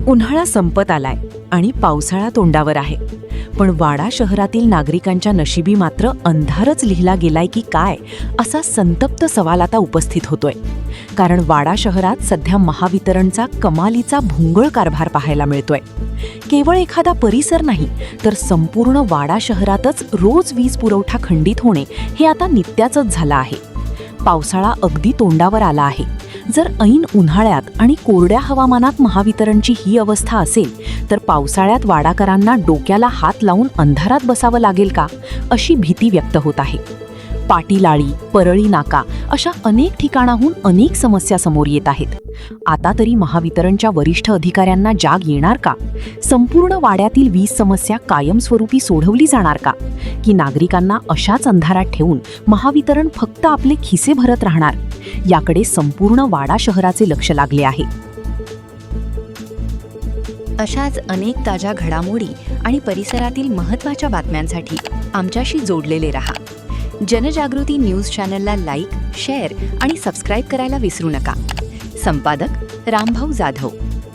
उन्हाळा संपत आलाय आणि पावसाळा तोंडावर आहे. पण वाडा शहरातील नागरिकांच्या नशिबी मात्र अंधारच लिहिला गेलाय की काय, असा संतप्त सवाल आता उपस्थित होतोय. कारण वाडा शहरात सध्या महावितरणचा कमालीचा भोंगळ कारभार पाहायला मिळतोय. केवळ एखादा परिसर नाही, तर संपूर्ण वाडा शहरातच रोज वीज पुरवठा खंडित होणे हे आता नित्याचंच झालं आहे. पावसाळा अगदी तोंडावर आला आहे. जर ऐन उन्हाळ्यात आणि कोरड्या हवामानात महावितरणची ही अवस्था असेल, तर पावसाळ्यात वाडाकरांना डोक्याला हात लावून अंधारात बसावं लागेल का, अशी भीती व्यक्त होत आहे. पाटीलाळी, परळी नाका अशा अनेक ठिकाणाहून अनेक समस्या समोर येत आहेत. आता तरी महावितरणच्या वरिष्ठ अधिकाऱ्यांना जाग येणार का? संपूर्ण वाड्यातील वीज समस्या कायमस्वरूपी सोडवली जाणार का? की नागरिकांना अशाच अंधारात ठेवून महावितरण फक्त आपले खिसे भरत राहणार? याकडे संपूर्ण वाडा शहराचे लक्ष लागले आहे. अशाच अनेक ताज्या घडामोडी आणि परिसरातील महत्त्वाच्या बातम्यांसाठी आमच्याशी जोडलेले रहा. जनजागृती न्यूज चॅनलला लाईक, शेअर आणि सबस्क्राईब करायला विसरू नका. संपादक रामभाऊ जाधव.